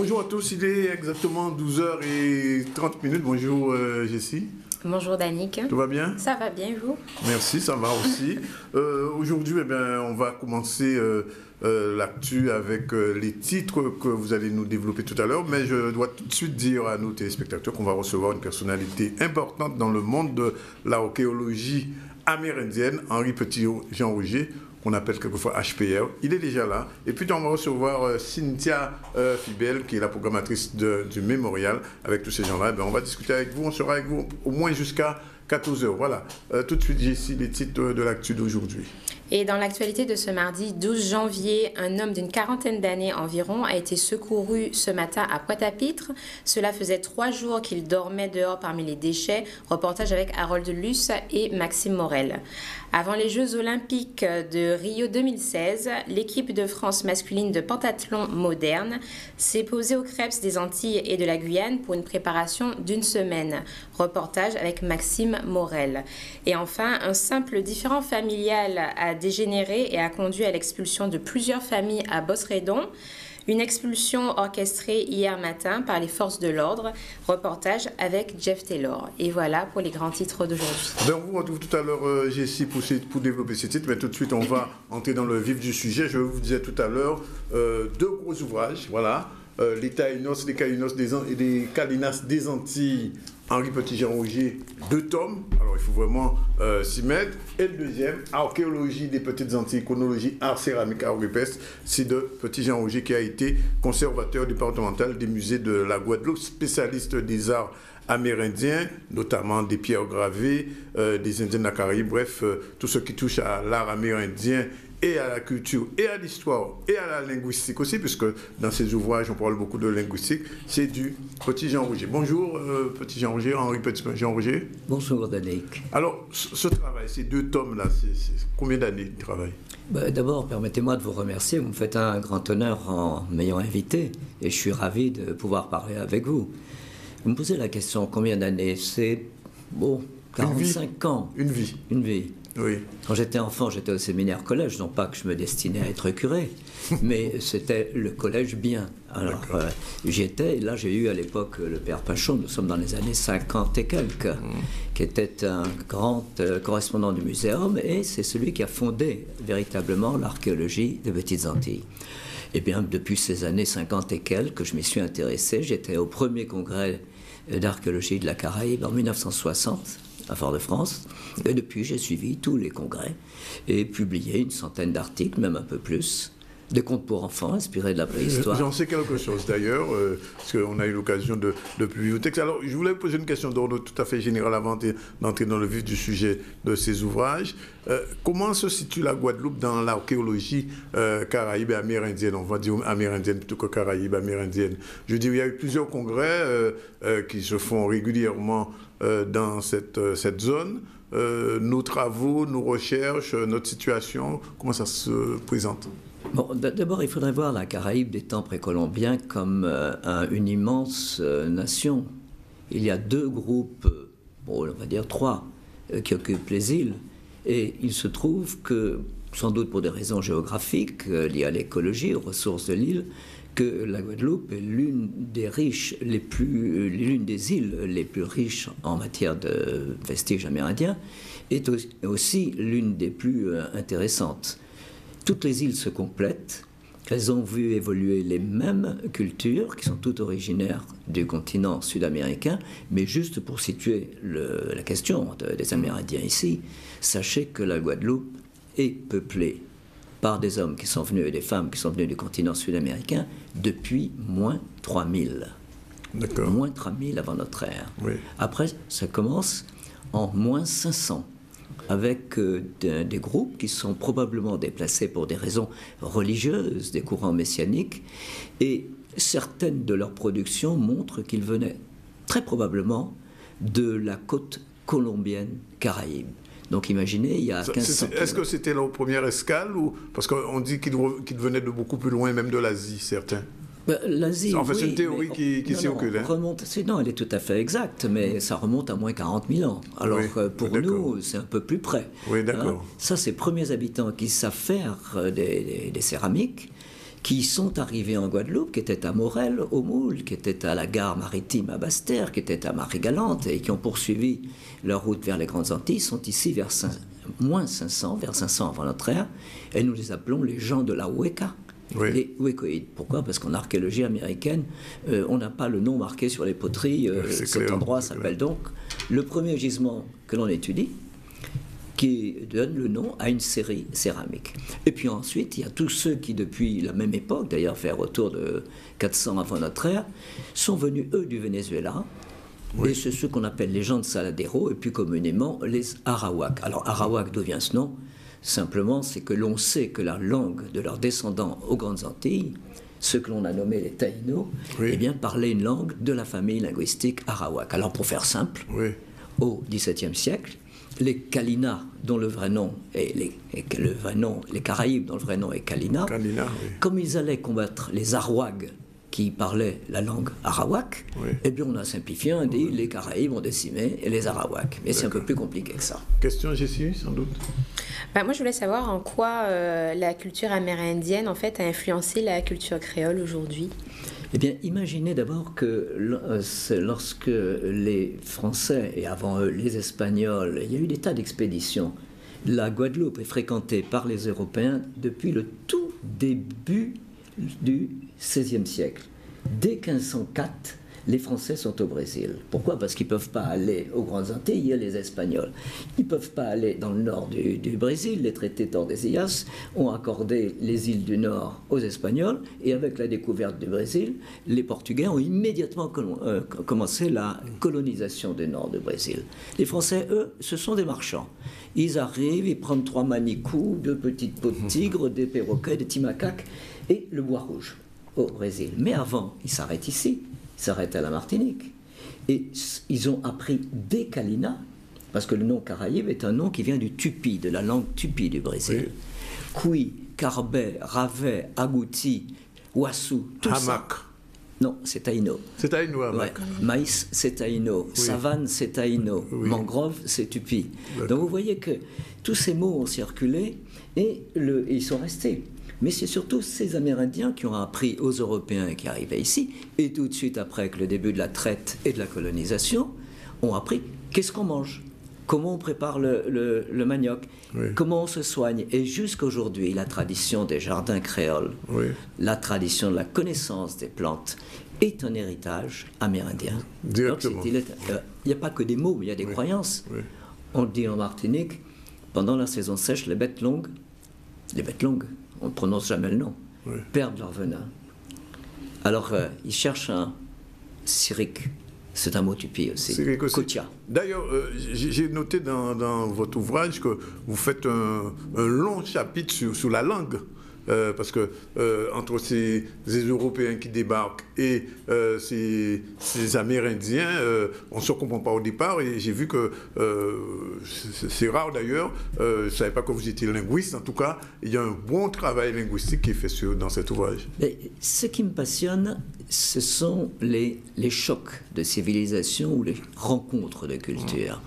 Bonjour à tous, il est exactement 12h30. Bonjour Jessie. Bonjour Danick. Tout va bien? Ça va bien, vous? Merci, ça va aussi. Aujourd'hui, on va commencer l'actu avec les titres que vous allez nous développer tout à l'heure, mais je dois tout de suite dire à nos téléspectateurs qu'on va recevoir une personnalité importante dans le monde de l'archéologie amérindienne, Henri Petit-Jean-Roger, qu'on appelle quelquefois HPR. Il est déjà là. Et puis on va recevoir Cynthia Fibel, qui est la programmatrice du mémorial. Avec tous ces gens-là, on va discuter avec vous. On sera avec vous au moins jusqu'à 14h. Voilà. Tout de suite, j'ai ici les titres de l'actu d'aujourd'hui. Et dans l'actualité de ce mardi 12 janvier, un homme d'une quarantaine d'années environ a été secouru ce matin à Pointe-à-Pitre. Cela faisait 3 jours qu'il dormait dehors parmi les déchets. Reportage avec Harold Luce et Maxime Morel. Avant les Jeux olympiques de Rio 2016, l'équipe de France masculine de pentathlon moderne s'est posée au Crêpes des Antilles et de la Guyane pour une préparation d'1 semaine. Reportage avec Maxime Morel. Et enfin, un simple différend familial a dégénéré et a conduit à l'expulsion de plusieurs familles à Bosredon. Une expulsion orchestrée hier matin par les forces de l'ordre. Reportage avec Jeff Taylor. Et voilà pour les grands titres d'aujourd'hui. On vous retrouve tout à l'heure, Jessie, pour développer ces titres. Mais tout de suite, on va entrer dans le vif du sujet. Je vous disais tout à l'heure, 2 gros ouvrages. Voilà. Les Taïnos, les Calinos et les Calinas des Antilles. Henri Petit-Jean-Roger, 2 tomes, alors il faut vraiment s'y mettre. Et le deuxième, Archéologie des Petites Antilles, chronologie, art céramique, art rupestre, c'est de Petit-Jean-Roger qui a été conservateur départemental des musées de la Guadeloupe, spécialiste des arts amérindiens, notamment des pierres gravées, des Indiens de la Caraïbe, bref, tout ce qui touche à l'art amérindien et à la culture, et à l'histoire, et à la linguistique aussi, puisque dans ces ouvrages, on parle beaucoup de linguistique, c'est du Petit-Jean-Roger. Bonjour, Petit-Jean-Roger, Henri Petit-Jean-Roger. Bonjour, Danick. Alors, ce travail, ces 2 tomes-là, c'est combien d'années de travail? D'abord, permettez-moi de vous remercier. Vous me faites un grand honneur en m'ayant invité, et je suis ravi de pouvoir parler avec vous. Vous me posez la question, combien d'années? C'est, 45 ans. Une vie. Une vie. Oui. Quand j'étais enfant, j'étais au séminaire collège, non pas que je me destinais à être curé, mais c'était le collège bien. Alors j'y étais, et là j'ai eu à l'époque le père Pachon, nous sommes dans les années 50 et quelques, qui était un grand correspondant du muséum, et c'est celui qui a fondé véritablement l'archéologie des Petites Antilles. Et bien depuis ces années 50 et quelques, je m'y suis intéressé. J'étais au premier congrès d'archéologie de la Caraïbe en 1960, à Fort-de-France, et depuis j'ai suivi tous les congrès et publié une centaine d'articles, même un peu plus, des contes pour enfants inspirés de la préhistoire. J'en sais quelque chose d'ailleurs, parce qu'on a eu l'occasion de publier vos textes. Alors, je voulais vous poser une question d'ordre tout à fait général avant d'entrer dans le vif du sujet de ces ouvrages. Comment se situe la Guadeloupe dans l'archéologie caraïbe et amérindienne? On va dire amérindienne plutôt que caraïbe, amérindienne. Je veux dire, il y a eu plusieurs congrès qui se font régulièrement dans cette zone. Nos travaux, nos recherches, notre situation, comment ça se présente? Bon, d'abord, il faudrait voir la Caraïbe des temps précolombiens comme une immense nation. Il y a 2 groupes, on va dire 3, qui occupent les îles. Et il se trouve que, sans doute pour des raisons géographiques liées à l'écologie, aux ressources de l'île, que la Guadeloupe est l'une des îles les plus riches en matière de vestiges amérindiens, est aussi l'une des plus intéressantes. Toutes les îles se complètent, elles ont vu évoluer les mêmes cultures, qui sont toutes originaires du continent sud-américain, mais juste pour situer la question des Amérindiens ici, sachez que la Guadeloupe est peuplée par des hommes qui sont venus et des femmes qui sont venus du continent sud-américain depuis moins 3000. D'accord. Moins 3000 avant notre ère. Oui. Après, ça commence en moins 500. Avec des groupes qui sont probablement déplacés pour des raisons religieuses, des courants messianiques, et certaines de leurs productions montrent qu'ils venaient très probablement de la côte colombienne Caraïbe. Donc imaginez, il y a 1500 Est-ce que c'était leur première escale ou parce qu'on dit qu'ils venaient de beaucoup plus loin, même de l'Asie, certains? L'Asie, en fait, oui, c'est une théorie qui circule. Non, elle est tout à fait exacte, mais ça remonte à moins 40 000 ans. Alors pour nous, c'est un peu plus près. Oui, d'accord. Ça, c'est les premiers habitants qui savent faire des céramiques, qui sont arrivés en Guadeloupe, qui étaient à Morel, au Moule, qui étaient à la gare maritime à Basse-Terre, qui étaient à Marie-Galante et qui ont poursuivi leur route vers les Grandes Antilles, sont ici vers moins 500, vers 500 avant notre ère, et nous les appelons les gens de la Weka. Oui. Les Wekoïdes. Pourquoi? Parce qu'en archéologie américaine, on n'a pas le nom marqué sur les poteries. Cet endroit s'appelle donc le premier gisement que l'on étudie, qui donne le nom à une série céramique. Et puis ensuite, il y a tous ceux qui, depuis la même époque, d'ailleurs vers autour de 400 avant notre ère, sont venus, eux, du Venezuela. Oui. Et c'est ceux qu'on appelle les gens de Saladero, et plus communément les Arawaks. Alors, Arawak, d'où vient ce nom? Simplement, c'est que l'on sait que la langue de leurs descendants aux Grandes Antilles, ceux que l'on a nommés les Taïnos, oui. Eh bien, parlaient une langue de la famille linguistique Arawak. Alors, pour faire simple, oui. Au XVIIe siècle, les Kalinas, dont le vrai nom est les Caraïbes, dont le vrai nom est Kalina, oui. Comme ils allaient combattre les Arawaks qui parlaient la langue arawak, oui. Eh bien on a simplifié, on dit les Caraïbes ont décimé et les Arawaks. Mais c'est un peu plus compliqué que ça. Question, Jessie, sans doute. Moi, je voulais savoir en quoi la culture amérindienne, en fait, a influencé la culture créole aujourd'hui. Eh bien, imaginez d'abord que lorsque les Français, et avant eux les Espagnols, il y a eu des tas d'expéditions. La Guadeloupe est fréquentée par les Européens depuis le tout début du XVIe siècle. Dès 1504, les Français sont au Brésil. Pourquoi? Parce qu'ils ne peuvent pas aller aux Grandes Antilles, il y a les Espagnols. Ils ne peuvent pas aller dans le nord du Brésil. Les traités Tordesillas ont accordé les îles du Nord aux Espagnols. Et avec la découverte du Brésil, les Portugais ont immédiatement commencé la colonisation du nord du Brésil. Les Français, eux, ce sont des marchands. Ils arrivent, ils prennent 3 manicous, 2 petites peaux de tigre, des perroquets, des timacaques et le bois rouge au Brésil. Mais avant, ils s'arrêtent ici. Ils s'arrêtent à la Martinique. Et ils ont appris des Kalina, parce que le nom Caraïbe est un nom qui vient du tupi, de la langue tupi du Brésil. Oui. Kui, Carbet, Ravet, Agouti, Wassou, tout Hamac. Ça. Non, c'est Taïno. C'est Taïno, Hamac. Ouais. Maïs, c'est Taïno. Oui. Savane, c'est Taïno. Oui. Mangrove, c'est tupi. D'accord. Donc vous voyez que tous ces mots ont circulé et ils sont restés. Mais c'est surtout ces Amérindiens qui ont appris aux Européens qui arrivaient ici, et tout de suite après, avec le début de la traite et de la colonisation, ont appris qu'est-ce qu'on mange, comment on prépare le manioc, oui. Comment on se soigne. Et jusqu'aujourd'hui, la tradition des jardins créoles, oui. La tradition de la connaissance des plantes, est un héritage amérindien. Directement. Il n'y a pas que des mots, il y a des oui. Croyances. Oui. On dit en Martinique, pendant la saison sèche, les bêtes longues, on ne prononce jamais le nom, oui. Perdent leur venin. Alors, ils cherchent un siric. C'est un mot tupi aussi. Kotia. D'ailleurs, j'ai noté dans votre ouvrage que vous faites un long chapitre sur la langue. Parce que entre ces Européens qui débarquent et ces Amérindiens, on ne se comprend pas au départ. Et j'ai vu que c'est rare d'ailleurs. Je ne savais pas que vous étiez linguiste. En tout cas, il y a un bon travail linguistique qui est fait dans cet ouvrage. Mais ce qui me passionne, ce sont les chocs de civilisation ou les rencontres de culture.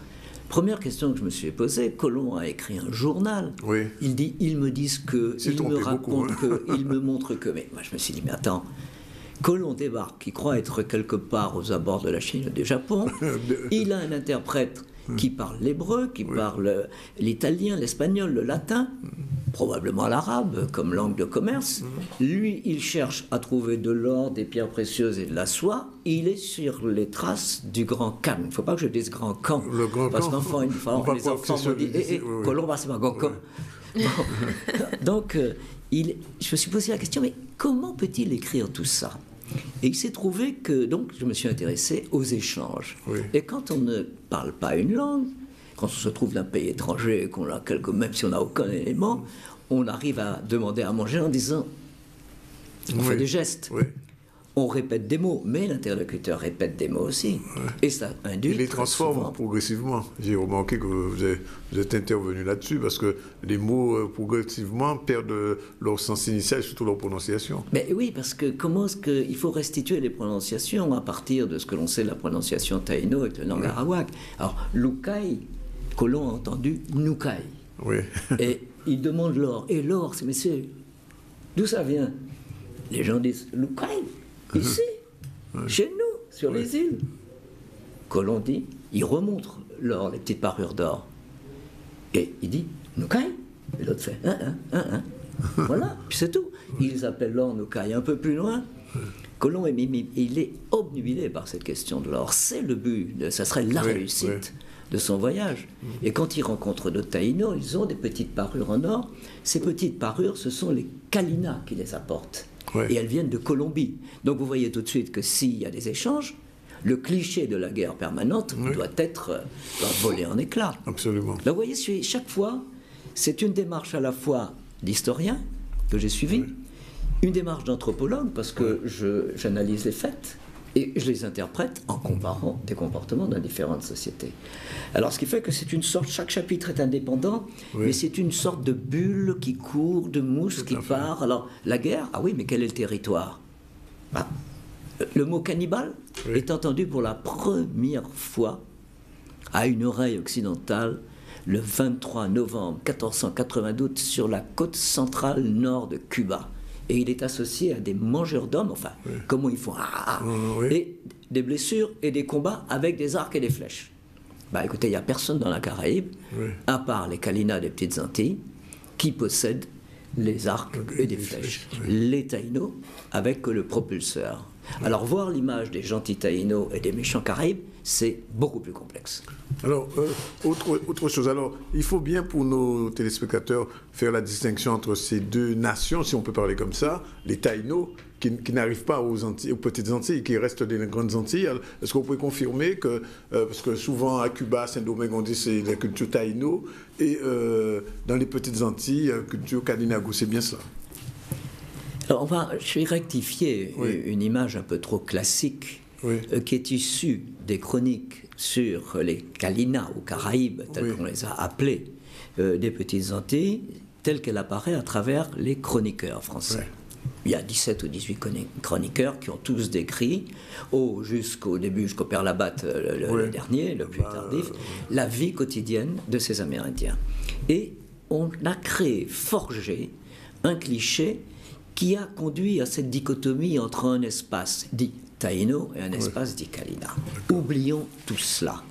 Première question que je me suis posée, Colomb a écrit un journal. Oui. Il dit, ils me disent que, ils me racontent que, ils me montrent que. Mais moi je me suis dit, mais attends, Colomb débarque, il croit être quelque part aux abords de la Chine ou du Japon. Il a un interprète qui parle l'hébreu, qui parle l'italien, l'espagnol, le latin, probablement l'arabe comme langue de commerce. Lui, il cherche à trouver de l'or, des pierres précieuses et de la soie. Il est sur les traces du Grand Khan. Il ne faut pas que je dise Grand Khan. Le Grand parce qu'enfin, les enfants me disent Colomb, c'est pas Grand Khan. Bon. Donc, je me suis posé la question, mais comment peut-il écrire tout ça? Et il s'est trouvé que, donc, je me suis intéressé aux échanges. Oui. Et quand on ne parle pas une langue, quand on se trouve d'un pays étranger, qu'on a même si on n'a aucun élément, on arrive à demander à manger en disant, on fait des gestes. Oui. On répète des mots, mais l'interlocuteur répète des mots aussi. Ouais. Et ça induit. Il les transforme progressivement. J'ai remarqué que vous êtes intervenu là-dessus, parce que les mots progressivement perdent leur sens initial, surtout leur prononciation. Mais oui, parce que comment est-ce qu'il faut restituer les prononciations à partir de ce que l'on sait de la prononciation taïno et de la langue arawak. Alors, Lukai, Colomb a entendu Nukai. Oui. Et il demande l'or. Et l'or, mais c'est d'où ça vient? Les gens disent, Lucaille, ici, chez nous, sur les îles. Colomb dit, il remontre l'or, les petites parures d'or. Et il dit, Lucaille. Et l'autre fait, Voilà, puis c'est tout. Ils appellent l'or Nukai un peu plus loin. Colomb il est obnubilé par cette question de l'or. C'est le but, ça serait la réussite de son voyage. Et quand il rencontre d'autres Taïnos, ils ont des petites parures en or. Ces petites parures, ce sont les Kalinas qui les apportent. Et elles viennent de Colombie. Donc vous voyez tout de suite que s'il y a des échanges, le cliché de la guerre permanente doit voler en éclats. Absolument. Là, vous voyez, chaque fois, c'est une démarche à la fois d'historien que j'ai suivie, une démarche d'anthropologue parce que j'analyse les faits et je les interprète en comparant des comportements dans différentes sociétés. Alors, ce qui fait que c'est une sorte, chaque chapitre est indépendant, mais c'est une sorte de bulle qui court, de mousse qui part. Alors, la guerre, ah oui, mais quel est le territoire? Le mot cannibale est entendu pour la première fois à une oreille occidentale le 23 novembre 1492 sur la côte centrale nord de Cuba. Et il est associé à des mangeurs d'hommes, enfin, comment ils font, et des blessures et des combats avec des arcs et des flèches. Écoutez, il n'y a personne dans la Caraïbe, à part les Kalinas des Petites Antilles, qui possèdent les arcs et des flèches. Les Taïnos avec le propulseur. Alors, voir l'image des gentils Taïnos et des méchants Caraïbes, c'est beaucoup plus complexe. Alors, autre chose. Alors, il faut bien pour nos téléspectateurs faire la distinction entre ces deux nations, si on peut parler comme ça, les Taïnos, qui n'arrivent pas aux Petites Antilles, qui restent des Grandes Antilles. Est-ce que vous pouvez confirmer que, parce que souvent à Cuba, Saint-Domingue, on dit c'est la culture Taïno, et dans les Petites Antilles, la culture Kalinago, c'est bien ça? Alors, je vais rectifier une image un peu trop classique qui est issue des chroniques sur les Kalinas ou Caraïbes, tels qu'on les a appelés, des Petites Antilles, telle qu'elle apparaît à travers les chroniqueurs français. Il y a 17 ou 18 chroniqueurs qui ont tous décrit, jusqu'au début, jusqu'au Père Labatte, le dernier, le plus tardif, la vie quotidienne de ces Amérindiens. Et on a forgé un cliché qui a conduit à cette dichotomie entre un espace dit Taïno et un espace dit Kalina. Oublions tout cela.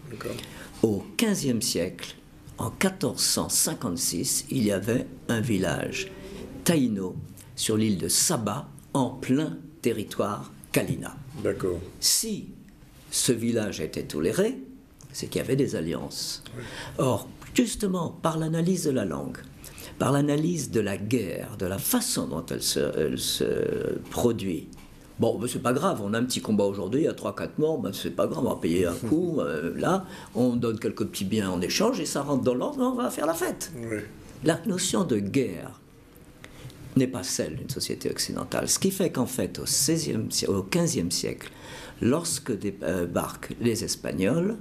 Au XVe siècle, en 1456, il y avait un village Taïno sur l'île de Saba, en plein territoire Kalina. Si ce village était toléré, c'est qu'il y avait des alliances. Or, justement, par l'analyse de la langue, par l'analyse de la guerre, de la façon dont elle se produit. Bon, c'est pas grave, on a un petit combat aujourd'hui, il y a 3-4 morts, c'est pas grave, on va payer un coup, là, on donne quelques petits biens en échange et ça rentre dans l'ordre, on va faire la fête. La notion de guerre n'est pas celle d'une société occidentale. Ce qui fait qu'en fait, au XVe siècle, lorsque débarquent les Espagnols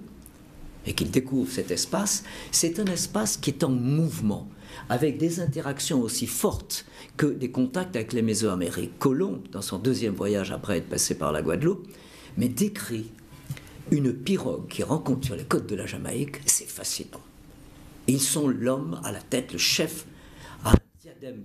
et qu'ils découvrent cet espace, c'est un espace qui est en mouvement, avec des interactions aussi fortes que des contacts avec les Mésoamériques. Colomb, dans son deuxième voyage après être passé par la Guadeloupe, mais décrit une pirogue qui rencontre sur les côtes de la Jamaïque, c'est fascinant. Ils sont l'homme à la tête, le chef, à un diadème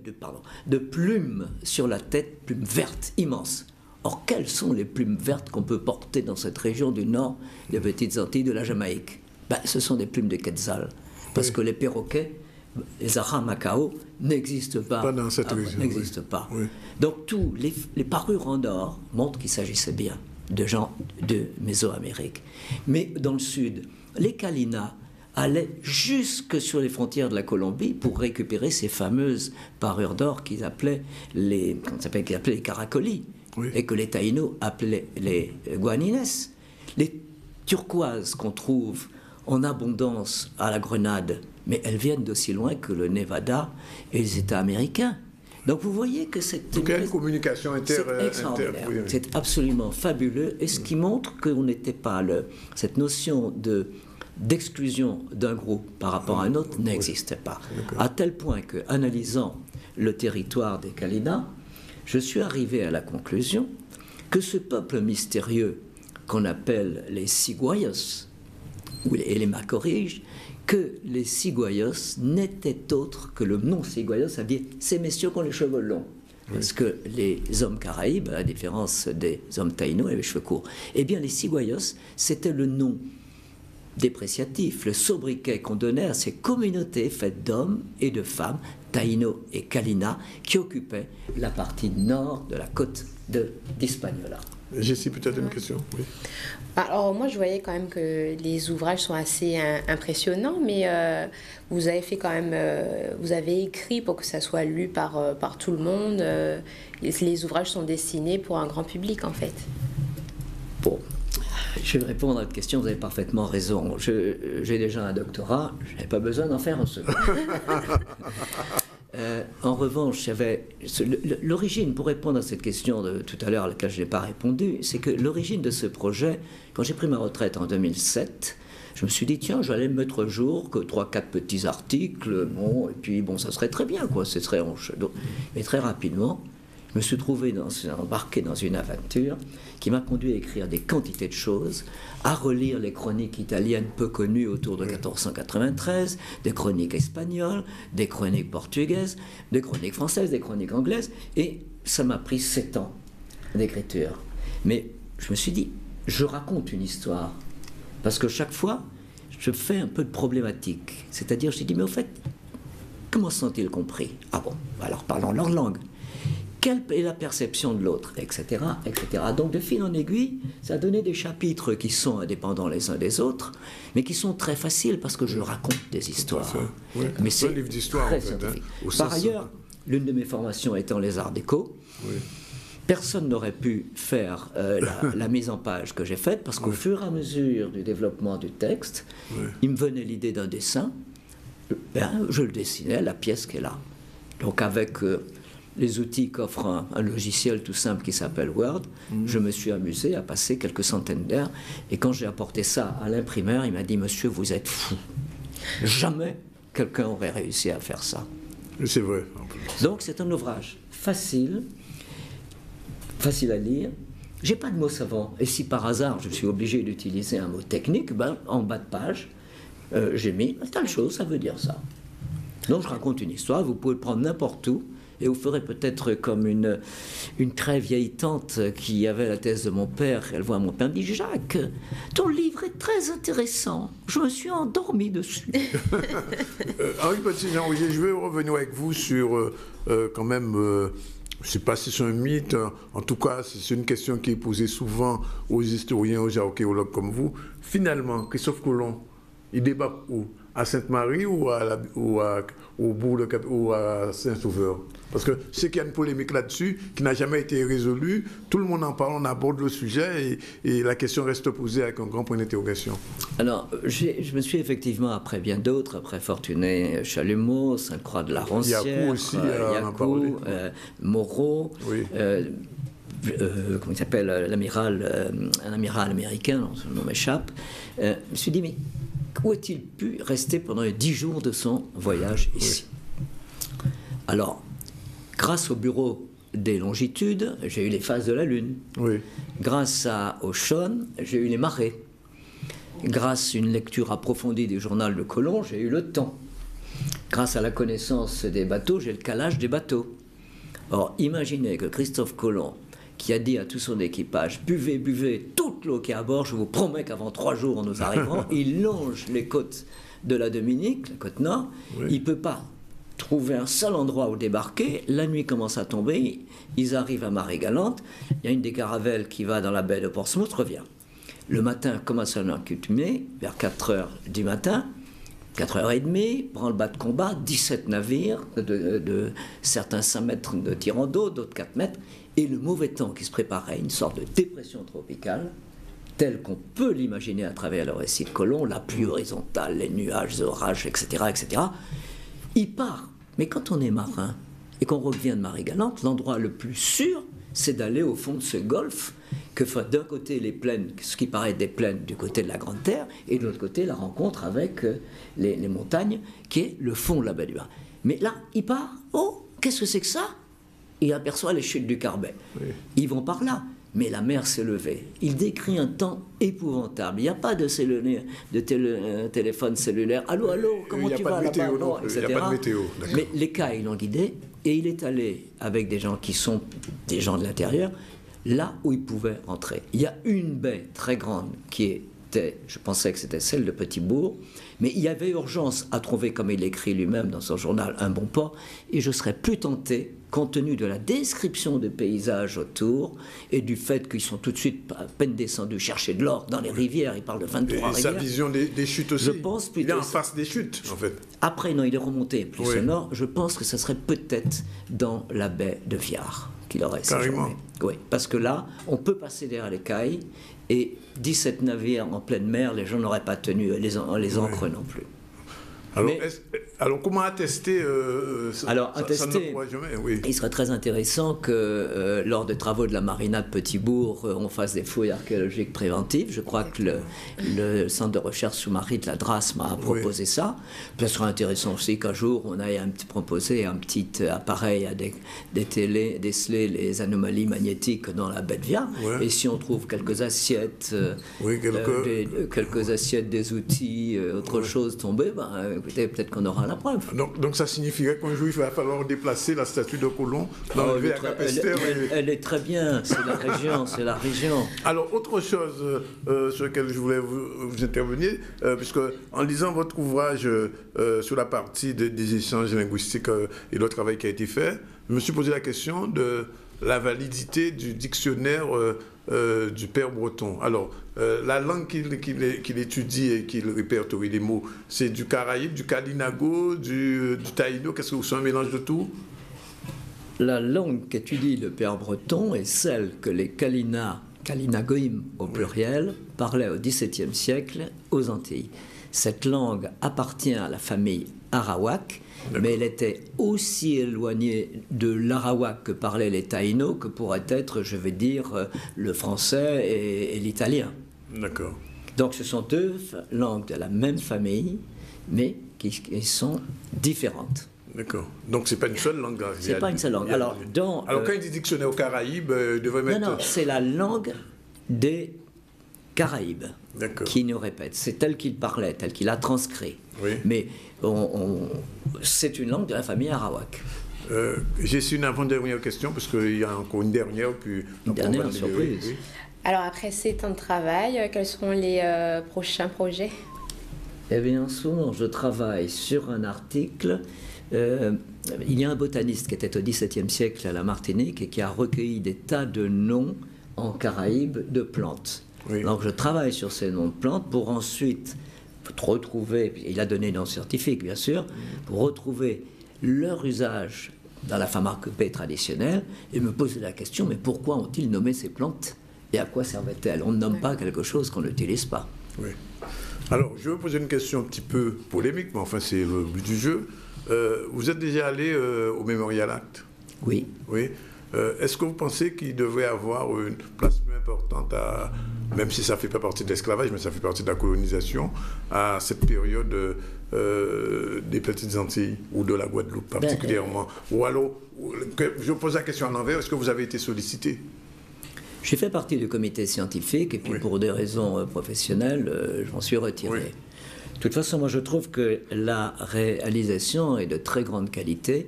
de plumes sur la tête, plumes vertes, immenses. Or, quelles sont les plumes vertes qu'on peut porter dans cette région du nord des Petites Antilles de la Jamaïque? Ce sont des plumes de quetzal, parce que les perroquets, les aramacao n'existent pas dans cette région. N'existent pas. Donc tous les parures en or montrent qu'il s'agissait bien de gens de Mésoamérique. Mais dans le sud, les Kalinas allaient jusque sur les frontières de la Colombie pour récupérer ces fameuses parures d'or qu'ils appelaient les caracolis, et que les Taïnos appelaient les guanines. Les turquoises qu'on trouve en abondance à la Grenade, mais elles viennent d'aussi loin que le Nevada et les États américains. Donc vous voyez que c'est une communication extraordinaire. C'est absolument fabuleux, et ce qui montre qu'on n'était pas cette notion d'exclusion d'un groupe par rapport à un autre n'existait pas. À tel point que, analysant le territoire des Kalinas, je suis arrivé à la conclusion que ce peuple mystérieux qu'on appelle les Ciguayos, et les Macoriges, que les Ciguayos n'étaient autres que le nom Ciguayos, ça veut dire ces messieurs qui ont les cheveux longs. Parce que les hommes caraïbes, à la différence des hommes taïnos, avaient les cheveux courts. Eh bien, les ciguayos, c'était le nom dépréciatif, le sobriquet qu'on donnait à ces communautés faites d'hommes et de femmes, taïnos et kalina, qui occupaient la partie nord de la côte d'Hispaniola. Jessie, peut-être une question? Oui. Alors moi je voyais quand même que les ouvrages sont assez impressionnants, mais vous avez fait quand même, vous avez écrit pour que ça soit lu par tout le monde. Les ouvrages sont destinés pour un grand public en fait. Bon, je vais répondre à votre question, vous avez parfaitement raison. J'ai déjà un doctorat, je n'avais pas besoin d'en faire un second. En revanche, l'origine, pour répondre à cette question de tout à l'heure à laquelle je n'ai pas répondu, c'est que l'origine de ce projet, quand j'ai pris ma retraite en 2007, je me suis dit, tiens, j'allais me mettre au jour que 3-4 petits articles, bon, et puis bon, ça serait très bien, quoi, ce serait mais très rapidement, je me suis embarqué dans une aventure qui m'a conduit à écrire des quantités de choses, à relire les chroniques italiennes peu connues autour de 1493, des chroniques espagnoles, des chroniques portugaises, des chroniques françaises, des chroniques anglaises, et ça m'a pris 7 ans d'écriture. Mais je me suis dit, je raconte une histoire, parce que chaque fois, je fais un peu de problématique. C'est-à-dire, je me suis dit, mais au fait, comment sont-ils compris? Ah bon, alors parlons leur langue. Quelle est la perception de l'autre, etc., etc. Donc, de fil en aiguille, ça a donné des chapitres qui sont indépendants les uns des autres, mais qui sont très faciles parce que je raconte des histoires. Oui. Mais c'est un livre d'histoire, très en fait, scientifique. Hein, Par ailleurs, l'une de mes formations étant les arts déco, oui. Personne n'aurait pu faire la mise en page que j'ai faite parce qu'au fur et à mesure du développement du texte, il me venait l'idée d'un dessin, je le dessinais, la pièce qui est là. Donc avec les outils qu'offre un logiciel tout simple qui s'appelle Word, je me suis amusé à passer quelques centaines d'heures. Et quand j'ai apporté ça à l'imprimeur, il m'a dit « Monsieur, vous êtes fou. Jamais quelqu'un aurait réussi à faire ça. » C'est vrai. Donc c'est un ouvrage facile à lire. J'ai pas de mots savants. Et si par hasard je suis obligé d'utiliser un mot technique, ben, en bas de page, j'ai mis telle chose, ça veut dire ça. Donc je raconte une histoire, vous pouvez le prendre n'importe où, et vous ferez peut-être comme une très vieille tante qui avait la thèse de mon père. Elle voit mon père, elle dit « Jacques, ton livre est très intéressant. Je me suis endormi dessus. » Henri Petit-Jean, je vais revenir avec vous sur quand même... je ne sais pas si c'est un mythe, en tout cas, c'est une question qui est posée souvent aux historiens, aux archéologues comme vous. Finalement, Christophe Colomb, il débarque où? À Sainte-Marie ou au bourg ou à Saint-Sauveur? Parce que je sais qu'il y a une polémique là-dessus qui n'a jamais été résolue. Tout le monde en parle, on aborde le sujet et la question reste posée avec un grand point d'interrogation. Alors, je me suis effectivement, après bien d'autres, après Fortuné Chalumeau, Sainte-Croix de la Roncière, Yacou aussi, Moreau, oui. Comment il s'appelle, un amiral américain, son nom m'échappe. Je me suis dit, mais où a-t-il pu rester pendant les 10 jours de son voyage ici? Alors, grâce au bureau des longitudes, j'ai eu les phases de la Lune. Grâce à Auchon, j'ai eu les marées. Grâce à une lecture approfondie du journal de Colomb, j'ai eu le temps. Grâce à la connaissance des bateaux, j'ai le calage des bateaux. Or, imaginez que Christophe Colomb, qui a dit à tout son équipage « Buvez, buvez toute l'eau qui est à bord, je vous promets qu'avant 3 jours nous arriverons », il longe les côtes de la Dominique, la côte nord, il ne peut pas trouver un seul endroit où débarquer, la nuit commence à tomber, ils arrivent à Marie-Galante, il y a une des caravelles qui va dans la baie de Portsmouth, revient. Le matin, comme à son accoutumé, vers 4h du matin, 4h30, branle-bas de combat, 17 navires, de certains 5 mètres de tirant d'eau, d'autres 4 mètres, et le mauvais temps qui se préparait, une sorte de dépression tropicale, telle qu'on peut l'imaginer à travers le récit de Colomb, la pluie horizontale, les nuages, les orages, etc., etc. Il part. Mais quand on est marin et qu'on revient de Marie-Galante, l'endroit le plus sûr, c'est d'aller au fond de ce golfe, que fait d'un côté les plaines, ce qui paraît des plaines du côté de la Grande Terre, et de l'autre côté la rencontre avec les montagnes, qui est le fond de la baie du Bain. Mais là, il part, oh, qu'est-ce que c'est que ça? Il aperçoit les chutes du Carbet. Ils vont par là, mais la mer s'est levée. Il décrit un temps épouvantable. Il n'y a pas de téléphone cellulaire. Allô, allô, comment tu vas là-bas? Il n'y a pas de météo. Mais les cas, ils l'ont guidé. Et il est allé avec des gens qui sont des gens de l'intérieur, là où il pouvait entrer. Il y a une baie très grande qui était, je pensais que c'était celle de Petit-Bourg, mais il y avait urgence à trouver, comme il écrit lui-même dans son journal, un bon port, et je serais plus tenté, compte tenu de la description des paysages autour, et du fait qu'ils sont tout de suite à peine descendus chercher de l'or dans les rivières, il parle de 23 rivières. Et sa vision des chutes aussi. Je pense plutôt, il est en face des chutes, en fait. Après, non, il est remonté plus au nord, je pense que ça serait peut-être dans la baie de Viard qu'il aurait séjourné. Oui, parce que là, on peut passer derrière les cailles, et 17 navires en pleine mer, les gens n'auraient pas tenu les ancres non plus. Alors, comment attester il serait très intéressant que lors des travaux de la marina de Petit-Bourg, on fasse des fouilles archéologiques préventives. Je crois que le centre de recherche sous-marin de la DRAS m'a proposé ça. Puis, ce serait intéressant aussi qu'un jour, on aille proposer un petit appareil à déceler les anomalies magnétiques dans la baie de Viard. Et si on trouve quelques assiettes, quelques assiettes, des outils, autre chose tombées, écoutez, peut-être qu'on aura la preuve. Donc ça signifierait qu'un jour il va falloir déplacer la statue de Colomb dans le vieux Capesterre. Elle est très bien, c'est la région. Alors autre chose sur laquelle je voulais vous intervenir, puisque en lisant votre ouvrage sur la partie des échanges linguistiques et le travail qui a été fait, je me suis posé la question de la validité du dictionnaire du père breton. Alors, la langue qu'il étudie et qu'il répertorie les mots, c'est du caraïbe, du kalinago, du taïno. Qu'est-ce que c'est un mélange de tout? La langue qu'étudie le père breton est celle que les kalinagoïm au pluriel parlaient au XVIIe siècle aux Antilles. Cette langue appartient à la famille arawak, mais elle était aussi éloignée de l'arawak que parlaient les taïnos que pourrait être, je vais dire, le français et l'italien. D'accord. Donc ce sont deux langues de la même famille, mais qui sont différentes. D'accord. Donc c'est pas une seule langue. C'est pas une seule langue. Alors quand il dit dictionnaire aux Caraïbes, il devrait mettre... Non, c'est la langue des Caraïbes qui nous répète. C'est elle qu'il parlait, telle qu'il a transcrit. Oui. Mais c'est une langue de la famille arawak. J'ai une avant-dernière question, parce qu'il y a encore une dernière. Puis une dernière surprise. Oui. Alors après ces temps de travail, quels seront les prochains projets? Eh bien, en ce moment, je travaille sur un article. Il y a un botaniste qui était au XVIIe siècle à la Martinique et qui a recueilli des tas de noms en Caraïbes de plantes. Oui. Donc je travaille sur ces noms de plantes pour ensuite retrouver, il a donné des noms scientifiques bien sûr, pour retrouver leur usage dans la pharmacopée traditionnelle et me poser la question, mais pourquoi ont-ils nommé ces plantes et à quoi servaient-elles? On ne nomme pas quelque chose qu'on n'utilise pas. Oui. Alors, je vais vous poser une question un petit peu polémique, mais enfin c'est le but du jeu. Vous êtes déjà allé au Memorial Act? Oui. Oui. Est-ce que vous pensez qu'il devrait avoir une place plus importante, même si ça ne fait pas partie de l'esclavage, mais ça fait partie de la colonisation, à cette période des Petites Antilles ou de la Guadeloupe particulièrement? Ou alors, je pose la question à l'envers, est-ce que vous avez été sollicité? J'ai fait partie du comité scientifique et puis pour des raisons professionnelles, je m'en suis retiré. Oui. De toute façon, moi je trouve que la réalisation est de très grande qualité.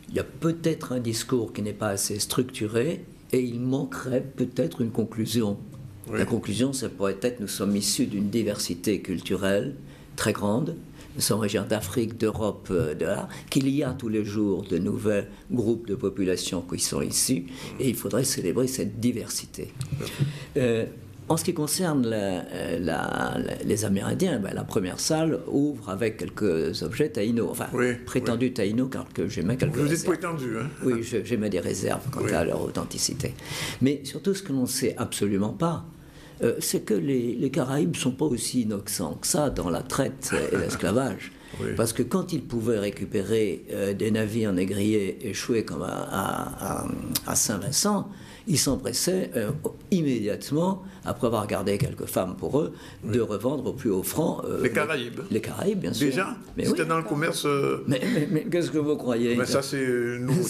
Il y a peut-être un discours qui n'est pas assez structuré et il manquerait peut-être une conclusion. Oui. La conclusion, ça pourrait être: nous sommes issus d'une diversité culturelle très grande. Nous sommes originaires d'Afrique, d'Europe, qu'il y a tous les jours de nouveaux groupes de population qui sont issus et il faudrait célébrer cette diversité. En ce qui concerne les Amérindiens, la première salle ouvre avec quelques objets taïnos, enfin prétendus taïnos, car que j'aimais quelques réserves. Vous êtes prétendu, hein? Oui, j'aimais des réserves quant à leur authenticité. Mais surtout, ce que l'on ne sait absolument pas, c'est que les Caraïbes ne sont pas aussi innocents que ça dans la traite et l'esclavage. Oui. Parce que quand ils pouvaient récupérer des navires négriers échoués comme à Saint-Vincent, ils s'empressaient immédiatement, après avoir gardé quelques femmes pour eux, de revendre au plus haut franc. Les Caraïbes. Les Caraïbes, bien sûr. Déjà? C'était dans le commerce. Mais qu'est-ce que vous croyez? Mais ça, c'est nouveau.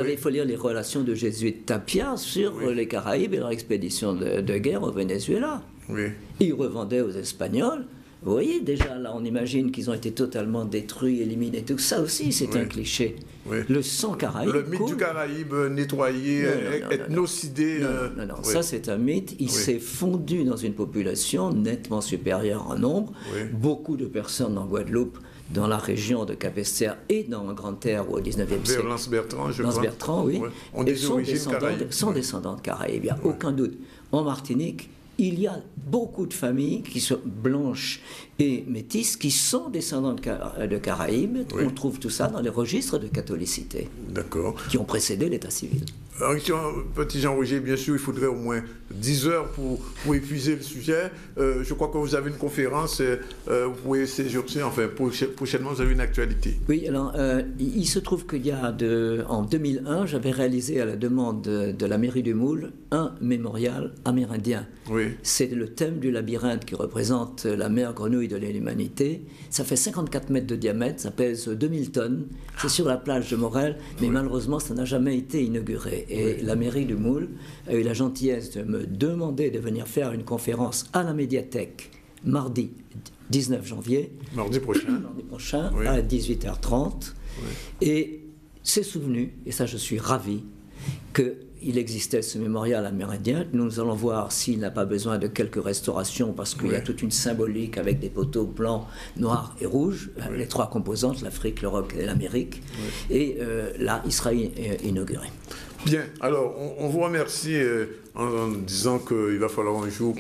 Il faut lire les relations de jésuite Tapia sur les Caraïbes et leur expédition de guerre au Venezuela. Oui. Ils revendaient aux Espagnols Vous voyez, déjà, là, on imagine qu'ils ont été totalement détruits, éliminés. Tout ça aussi, c'est un cliché. Oui. Le sang caraïbe. Le mythe du Caraïbe nettoyé, ethnocidé. Non, ça c'est un mythe. Il s'est fondu dans une population nettement supérieure en nombre. Oui. Beaucoup de personnes en Guadeloupe, dans la région de Cap-Esther et dans Grande-Terre au 19e siècle. Lance Bertrand, je crois. Lance Bertrand, oui. Ouais. On des origines sont descendants de Caraïbes, il n'y a aucun doute. En Martinique, il y a beaucoup de familles qui sont blanches et métisses qui sont descendants de Caraïbes. Oui. On trouve tout ça dans les registres de catholicité qui ont précédé l'état civil. Petit Jean-Roger, bien sûr, il faudrait au moins 10 heures pour épuiser le sujet. Je crois que vous avez une conférence, vous pouvez séjourner, enfin prochainement vous avez une actualité. Oui, alors il se trouve qu'il y a en 2001, j'avais réalisé à la demande de la mairie du Moule un mémorial amérindien. Oui. C'est le thème du labyrinthe qui représente la mère grenouille de l'humanité. Ça fait 54 mètres de diamètre, ça pèse 2000 tonnes. C'est sur la plage de Morel, mais malheureusement, ça n'a jamais été inauguré. Et la mairie du Moule a eu la gentillesse de me demander de venir faire une conférence à la médiathèque mardi 19 janvier. Mardi prochain. À 18h30. Et s'est souvenu, et ça je suis ravi, qu'il existait ce mémorial amérindien. Nous allons voir s'il n'a pas besoin de quelques restaurations parce qu'il y a toute une symbolique avec des poteaux blancs, noirs et rouges, les trois composantes, l'Afrique, l'Europe et l'Amérique. Et là, il sera inauguré. Bien, alors on vous remercie en disant qu'il va falloir un jour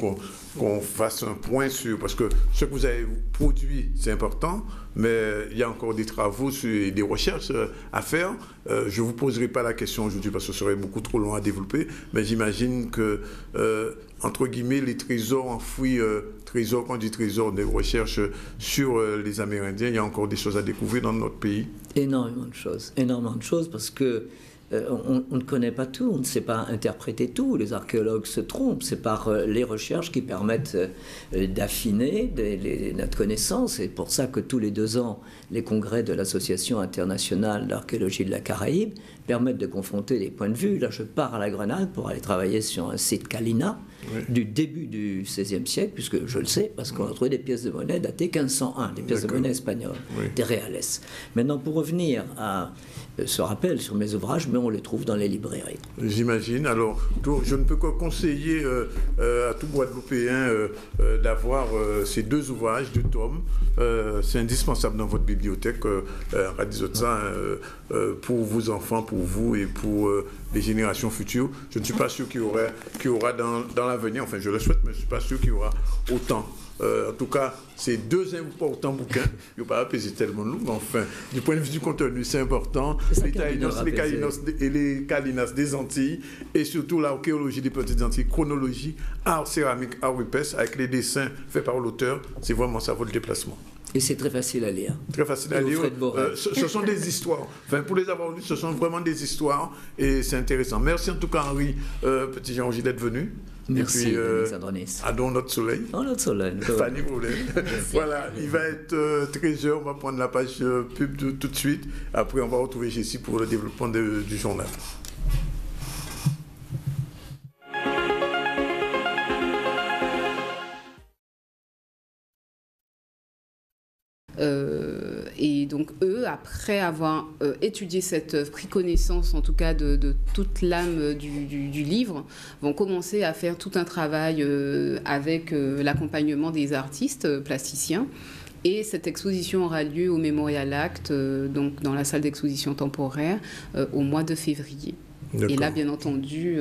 qu'on fasse un point sur, parce que ce que vous avez produit, c'est important, mais il y a encore des travaux et des recherches à faire. Je ne vous poserai pas la question aujourd'hui parce que ce serait beaucoup trop long à développer, mais j'imagine que, entre guillemets, les trésors enfouis, quand on dit trésors, des recherches sur les Amérindiens, il y a encore des choses à découvrir dans notre pays. Énormément de choses parce que on ne connaît pas tout, on ne sait pas interpréter tout. Les archéologues se trompent. C'est par les recherches qui permettent d'affiner notre connaissance. C'est pour ça que tous les 2 ans, les congrès de l'Association internationale d'archéologie de la Caraïbe permettent de confronter les points de vue. Là, je pars à la Grenade pour aller travailler sur un site Kalina du début du XVIe siècle, puisque je le sais, parce qu'on a trouvé des pièces de monnaie datées 1501, des pièces de monnaie espagnoles, des reales. Maintenant, pour revenir à ce rappel sur mes ouvrages, mais on les trouve dans les librairies. J'imagine. Alors, je ne peux que conseiller à tout Guadeloupéen d'avoir ces 2 ouvrages, 2 tomes. C'est indispensable dans votre bibliothèque, pour vos enfants, pour vous et pour les générations futures. Je ne suis pas sûr qu'il y aura dans l'avenir, enfin je le souhaite, mais je ne suis pas sûr qu'il y aura autant. En tout cas, c'est 2 importants bouquins. Il ne va pas peser tellement long, mais enfin, du point de vue du contenu, c'est important. Les Taïnos, les Kalinos et les Kalinas des Antilles, et surtout l'archéologie des petites Antilles, chronologie, art céramique, art rupestre, avec les dessins faits par l'auteur. C'est vraiment ça, votre déplacement. Et c'est très facile à lire. Très facile à lire. Ce sont des histoires. Enfin, pour les avoir lus, ce sont vraiment des histoires et c'est intéressant. Merci en tout cas, Henri Petit Jean-Roger, d'être venu. Merci, et puis, Adonis. Adon notre soleil. Oh, notre soleil. Pas de problème. Voilà, il va être 13h. On va prendre la page pub tout de suite. Après, on va retrouver Jessie pour le développement du journal. Et donc eux, après avoir étudié cette œuvre, pris connaissance en tout cas de toute l'âme du livre, vont commencer à faire tout un travail avec l'accompagnement des artistes plasticiens. Et cette exposition aura lieu au Memorial Act, donc dans la salle d'exposition temporaire, au mois de février. Et là, bien entendu,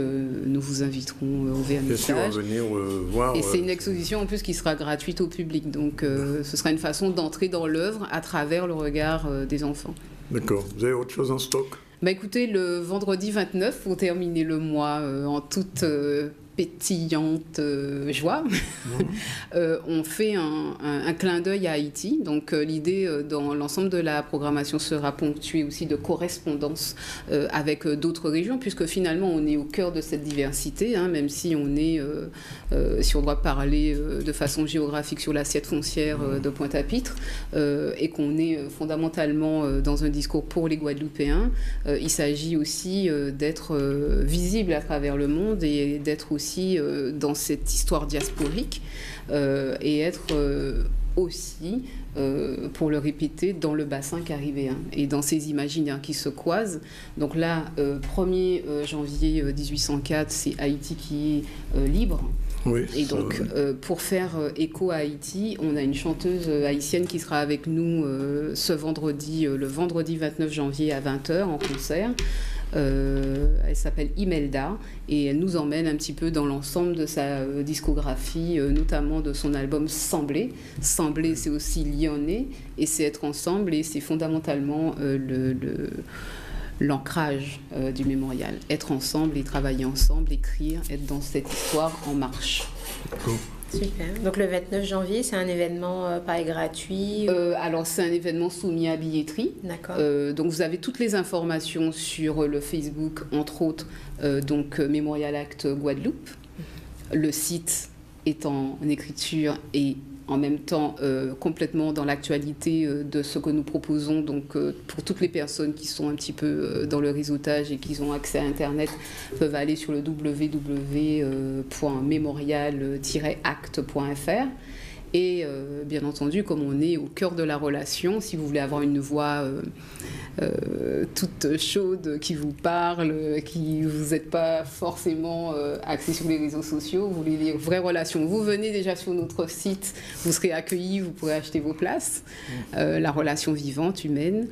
nous vous inviterons au vernissage. Venir voir. Et c'est une exposition en plus qui sera gratuite au public. Donc, ce sera une façon d'entrer dans l'œuvre à travers le regard des enfants. D'accord. Vous avez autre chose en stock? Bah, écoutez, le vendredi 29, pour terminer le mois en toute pétillante joie, on fait un clin d'œil à Haïti. Donc l'idée dans l'ensemble de la programmation sera ponctuée aussi de correspondance avec d'autres régions, puisque finalement on est au cœur de cette diversité, hein, même si on est, si on doit parler de façon géographique sur l'assiette foncière de Pointe-à-Pitre, et qu'on est fondamentalement dans un discours pour les Guadeloupéens, il s'agit aussi d'être visible à travers le monde et d'être aussi dans cette histoire diasporique et être aussi pour le répéter dans le bassin caribéen et dans ces imaginaires qui se croisent. Donc là, 1er janvier 1804, c'est Haïti qui est libre. Oui, et donc, pour faire écho à Haïti, on a une chanteuse haïtienne qui sera avec nous ce vendredi, le vendredi 29 janvier à 20h en concert. Elle s'appelle Imelda et elle nous emmène un petit peu dans l'ensemble de sa discographie, notamment de son album Sembler. Sembler, c'est aussi lyonnais et c'est être ensemble et c'est fondamentalement l'ancrage du mémorial. Être ensemble et travailler ensemble, écrire, être dans cette histoire en marche. Cool. Super. Donc le 29 janvier, c'est un événement pareil gratuit Alors c'est un événement soumis à billetterie. D'accord. Donc vous avez toutes les informations sur le Facebook, entre autres, donc Mémorial Act Guadeloupe. Le site est en écriture et en même temps complètement dans l'actualité de ce que nous proposons. Donc pour toutes les personnes qui sont un petit peu dans le réseautage et qui ont accès à Internet, peuvent aller sur le www.memorial-acte.fr. Et bien entendu, comme on est au cœur de la relation, si vous voulez avoir une voix toute chaude qui vous parle, qui vous n'êtes pas forcément axé sur les réseaux sociaux, vous voulez des vraies relations, vous venez déjà sur notre site, vous serez accueillis, vous pourrez acheter vos places. La relation vivante, humaine.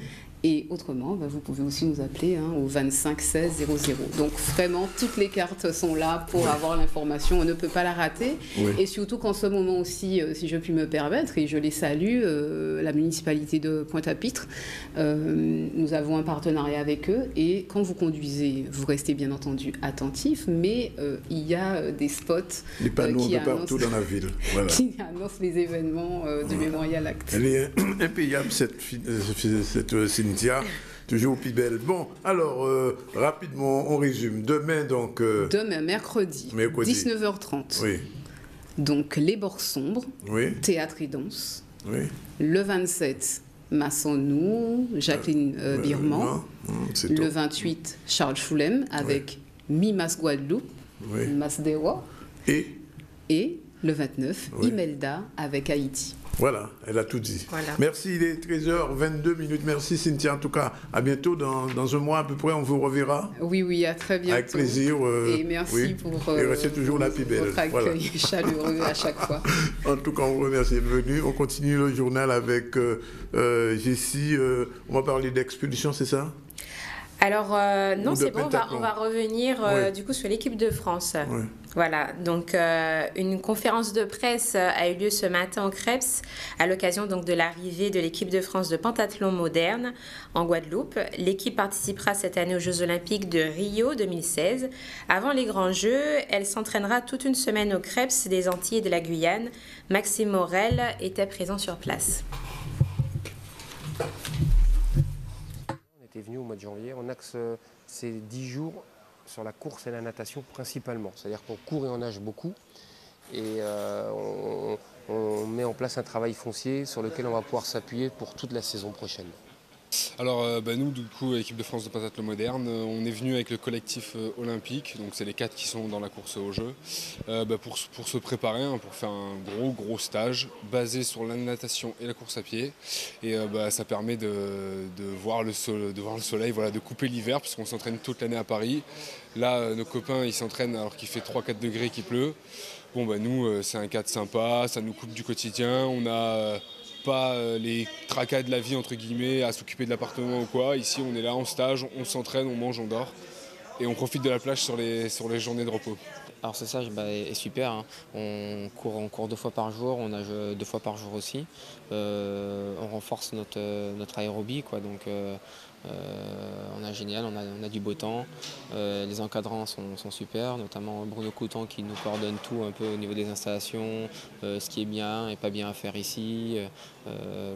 Et autrement, vous pouvez aussi nous appeler au 25 16 00. Donc vraiment, toutes les cartes sont là pour avoir l'information. On ne peut pas la rater. Oui. Et surtout qu'en ce moment aussi, si je puis me permettre, et je les salue, la municipalité de Pointe-à-Pitre, nous avons un partenariat avec eux. Et quand vous conduisez, vous restez bien entendu attentif, mais il y a des spots les panneaux qui partout dans la ville. Voilà. Qui annoncent les événements du Mémorial Act. Elle est impayable, cette Cynthia, toujours plus belle. Bon, alors, rapidement, on résume. Demain, donc... Demain, mercredi. 19h30. Oui. Donc, Les Bords Sombres, oui. Théâtre et danse. Oui. Le 27, Masson-Nou, Jacqueline Birman. Le 28, Charles Choulem, avec Mi-Mas Guadeloupe, Mas Dewa. Et le 29, Imelda, avec Haïti. Voilà, elle a tout dit. Voilà. Merci, il est 13h22. Merci Cynthia. En tout cas, à bientôt. Dans un mois à peu près, on vous reverra. Oui, à très bientôt. Avec plaisir. Et merci pour et restez toujours la plus belle. Votre accueil chaleureux à chaque fois. En tout cas, on vous remercie d'être venu. On continue le journal avec Jessie. On va parler d'expulsion, c'est ça? Alors, non, c'est bon, on va revenir du coup sur l'équipe de France. Oui. Voilà, donc une conférence de presse a eu lieu ce matin au Creps à l'occasion donc de l'arrivée de l'équipe de France de pentathlon moderne en Guadeloupe. L'équipe participera cette année aux Jeux Olympiques de Rio 2016. Avant les grands Jeux, elle s'entraînera toute une semaine au Creps des Antilles et de la Guyane. Maxime Morel était présent sur place. On était venu au mois de janvier, on axe ces 10 jours sur la course et la natation principalement. C'est-à-dire qu'on court et on nage beaucoup et on met en place un travail foncier sur lequel on va pouvoir s'appuyer pour toute la saison prochaine. Alors nous, du coup, équipe de France de pentathlon moderne, on est venu avec le collectif olympique, donc c'est les 4 qui sont dans la course aux Jeux, pour se préparer, pour faire un gros stage basé sur la natation et la course à pied. Et ça permet de voir le soleil, voilà, de couper l'hiver, puisqu'on s'entraîne toute l'année à Paris. Là, nos copains, ils s'entraînent alors qu'il fait 3-4 degrés, qu'il pleut. Bon, nous, c'est un cadre sympa, ça nous coupe du quotidien, on a... pas les tracas de la vie entre guillemets à s'occuper de l'appartement ou quoi. Ici on est là en stage, on s'entraîne, on mange, on dort et on profite de la plage sur les journées de repos. Alors ce stage est super, hein. On court 2 fois par jour, on nage 2 fois par jour aussi. On renforce notre aérobie, quoi, donc on a génial, on a du beau temps. Les encadrants sont super, notamment Bruno Coutan qui nous coordonne tout un peu au niveau des installations, ce qui est bien et pas bien à faire ici.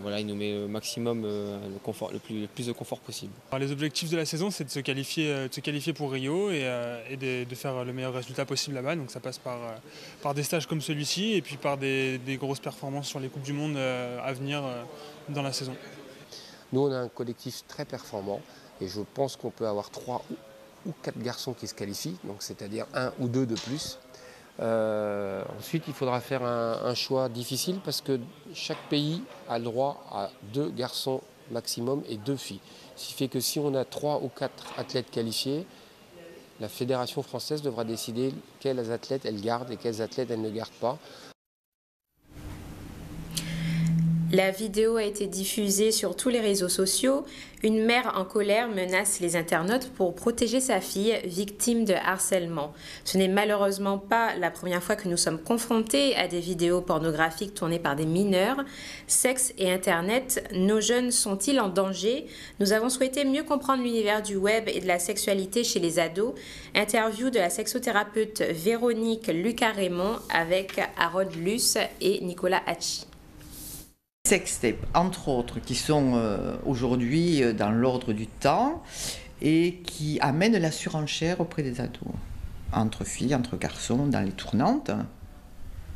Voilà, il nous met au maximum le plus de confort possible. Alors, les objectifs de la saison, c'est de se qualifier pour Rio et de faire le meilleur résultat possible là-bas. Donc ça passe par des stages comme celui-ci et puis par des grosses performances sur les Coupes du Monde à venir dans la saison. Nous, on a un collectif très performant et je pense qu'on peut avoir 3 ou 4 garçons qui se qualifient, donc c'est-à-dire 1 ou 2 de plus. Ensuite, il faudra faire un choix difficile parce que chaque pays a le droit à 2 garçons maximum et 2 filles. Ce qui fait que si on a 3 ou 4 athlètes qualifiés, la fédération française devra décider quels athlètes elle garde et quels athlètes elle ne garde pas. La vidéo a été diffusée sur tous les réseaux sociaux. Une mère en colère menace les internautes pour protéger sa fille victime de harcèlement. Ce n'est malheureusement pas la première fois que nous sommes confrontés à des vidéos pornographiques tournées par des mineurs. Sexe et Internet, nos jeunes sont-ils en danger? Nous avons souhaité mieux comprendre l'univers du web et de la sexualité chez les ados. Interview de la sexothérapeute Véronique Lucas-Raymond avec Harold Luce et Nicolas Hachi. Sextapes, entre autres, qui sont aujourd'hui dans l'ordre du temps et qui amènent la surenchère auprès des ados, entre filles, entre garçons, dans les tournantes,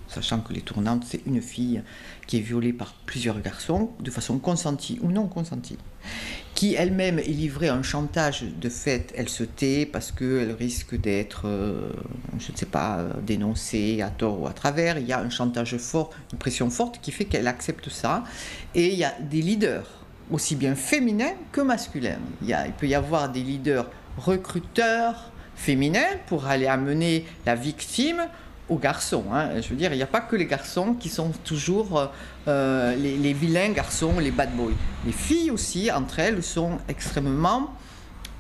sachant que les tournantes, c'est une fille qui est violée par plusieurs garçons, de façon consentie ou non consentie, qui elle-même est livrée à un chantage. De fait, elle se tait parce qu'elle risque d'être, je ne sais pas, dénoncée à tort ou à travers. Il y a un chantage fort, une pression forte qui fait qu'elle accepte ça. Et il y a des leaders, aussi bien féminins que masculins. Il peut y avoir des leaders recruteurs féminins pour aller amener la victime aux garçons. Je veux dire, il n'y a pas que les garçons qui sont toujours les vilains garçons, les bad boys. Les filles aussi, entre elles, sont extrêmement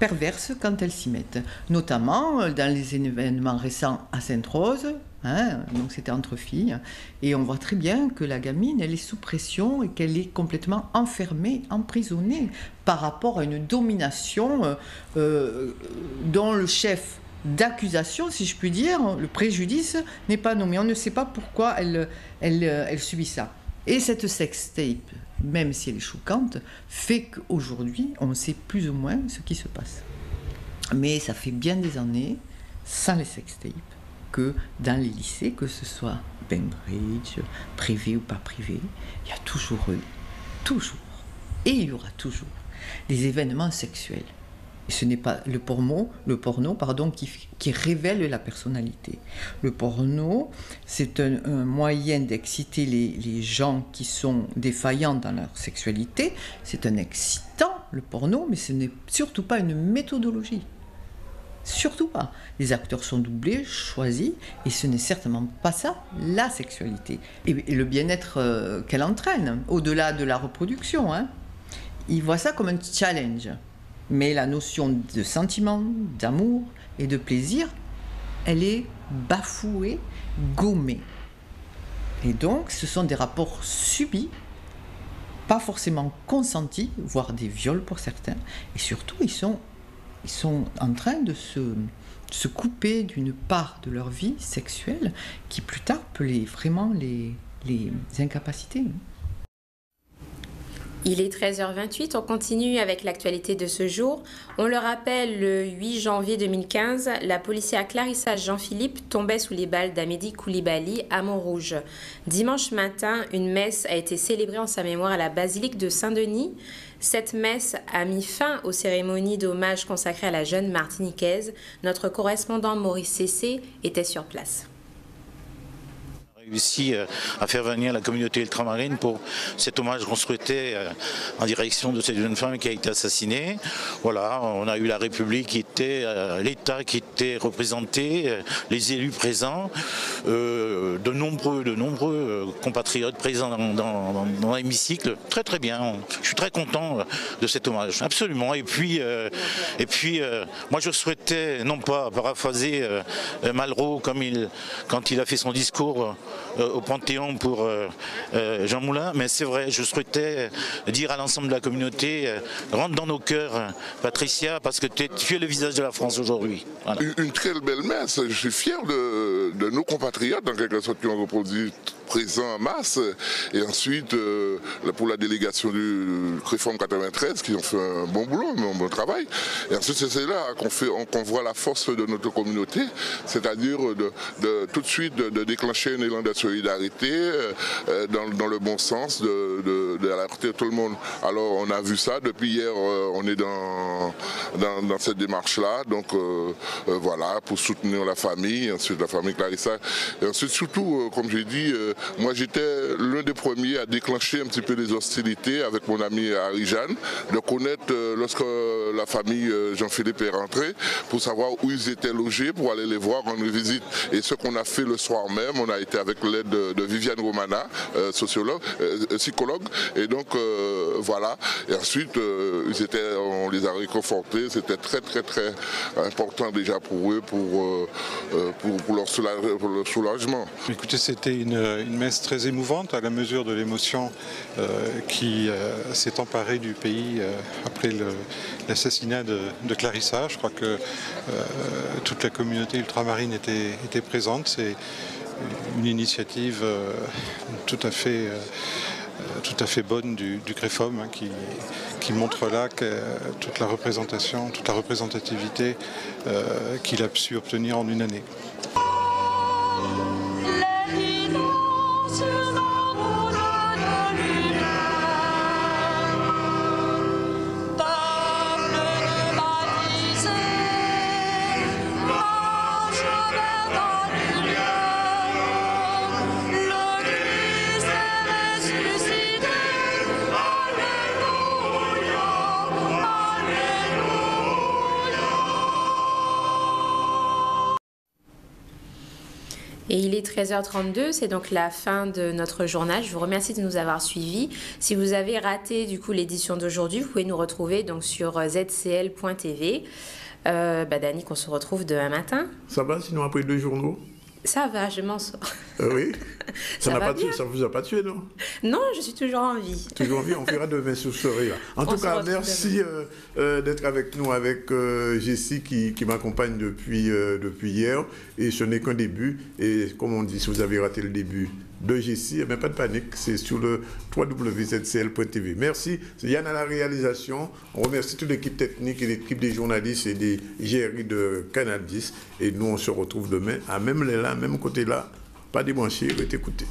perverses quand elles s'y mettent. Notamment dans les événements récents à Sainte-Rose, donc c'était entre filles, et on voit très bien que la gamine, elle est sous pression et qu'elle est complètement enfermée, emprisonnée par rapport à une domination dont le chef d'accusation, si je puis dire, le préjudice n'est pas nommé. On ne sait pas pourquoi elle subit ça. Et cette sextape, même si elle est choquante, fait qu'aujourd'hui, on sait plus ou moins ce qui se passe. Mais ça fait bien des années, sans les sextapes, que dans les lycées, que ce soit Bainbridge, privé ou pas privé, il y a toujours eu, et il y aura toujours, des événements sexuels. Et ce n'est pas le porno qui révèle la personnalité. Le porno, c'est un moyen d'exciter les gens qui sont défaillants dans leur sexualité. C'est un excitant, le porno, mais ce n'est surtout pas une méthodologie. Surtout pas. Les acteurs sont doublés, choisis, et ce n'est certainement pas ça, la sexualité. Et le bien-être qu'elle entraîne, au-delà de la reproduction. Ils voient ça comme un challenge. Mais la notion de sentiment, d'amour et de plaisir, elle est bafouée, gommée. Et donc, ce sont des rapports subis, pas forcément consentis, voire des viols pour certains. Et surtout, ils sont en train de se couper d'une part de leur vie sexuelle qui, plus tard, peut vraiment les incapaciter. Il est 13h28, on continue avec l'actualité de ce jour. On le rappelle, le 8 janvier 2015, la policière Clarissa Jean-Philippe tombait sous les balles d'Amédi Koulibaly à Montrouge. Dimanche matin, une messe a été célébrée en sa mémoire à la basilique de Saint-Denis. Cette messe a mis fin aux cérémonies d'hommage consacrées à la jeune Martiniquaise. Notre correspondant Maurice Cessé était sur place. Réussi à faire venir la communauté ultramarine pour cet hommage qu'on souhaitait en direction de cette jeune femme qui a été assassinée. Voilà, on a eu la République qui était, l'État qui était représenté, les élus présents, de nombreux compatriotes présents dans l'hémicycle. Très très bien, je suis très content de cet hommage, absolument. Et puis moi je souhaitais, non pas paraphraser Malraux quand il a fait son discours au Panthéon pour Jean Moulin, mais c'est vrai, je souhaitais dire à l'ensemble de la communauté, rentre dans nos cœurs, Patricia, parce que tu es le visage de la France aujourd'hui. Voilà. Une très belle messe, je suis fier de nos compatriotes, en quelque sorte, qui ont reproduit présents en masse. Et ensuite, pour la délégation du Réforme 93, qui ont fait un bon boulot, un bon travail. Et ensuite, c'est là qu'on voit la force de notre communauté, c'est-à-dire tout de suite de déclencher un élan de solidarité dans le bon sens, d'alerter tout le monde. Alors, on a vu ça. Depuis hier, on est dans cette démarche-là. Donc, voilà, pour soutenir la famille, ensuite la famille Clarissa. Et ensuite, surtout, comme j'ai dit, moi j'étais l'un des premiers à déclencher un petit peu les hostilités avec mon ami Harry-Jeanne, de connaître lorsque la famille Jean-Philippe est rentrée, pour savoir où ils étaient logés, pour aller les voir, rendre visite. Et ce qu'on a fait le soir même, on a été avec l'aide de Viviane Romana, psychologue. Et donc, voilà. Et ensuite, on les a réconfortés. C'était très, très, très important déjà pour eux, pour leur soulagement. Écoutez, c'était une messe très émouvante à la mesure de l'émotion qui s'est emparée du pays après l'assassinat de Clarissa. Je crois que toute la communauté ultramarine était présente. C'est une initiative tout à fait bonne du GREFOM qui montre là que toute la représentativité qu'il a su obtenir en une année. Et il est 13h32, c'est donc la fin de notre journal. Je vous remercie de nous avoir suivis. Si vous avez raté du coup l'édition d'aujourd'hui, vous pouvez nous retrouver donc sur zcl.tv. Danick, on se retrouve demain matin. Ça va sinon après 2 journaux? Ça va, je m'en sors. Oui. Ça ne vous a pas tué, non? Non, je suis toujours en vie. Toujours en vie, on fera demain sous soirée. En tout cas, merci d'être avec nous, avec Jessie qui m'accompagne depuis hier. Et ce n'est qu'un début. Et comme on dit, si vous avez raté le début de Jessie, pas de panique, c'est sur le www.zcl.tv. Merci, c'est Yann à la réalisation. On remercie toute l'équipe technique et l'équipe des journalistes et des GRI de Canal 10. Et nous, on se retrouve demain à même là, même côté là. Pas débranché, écoutez.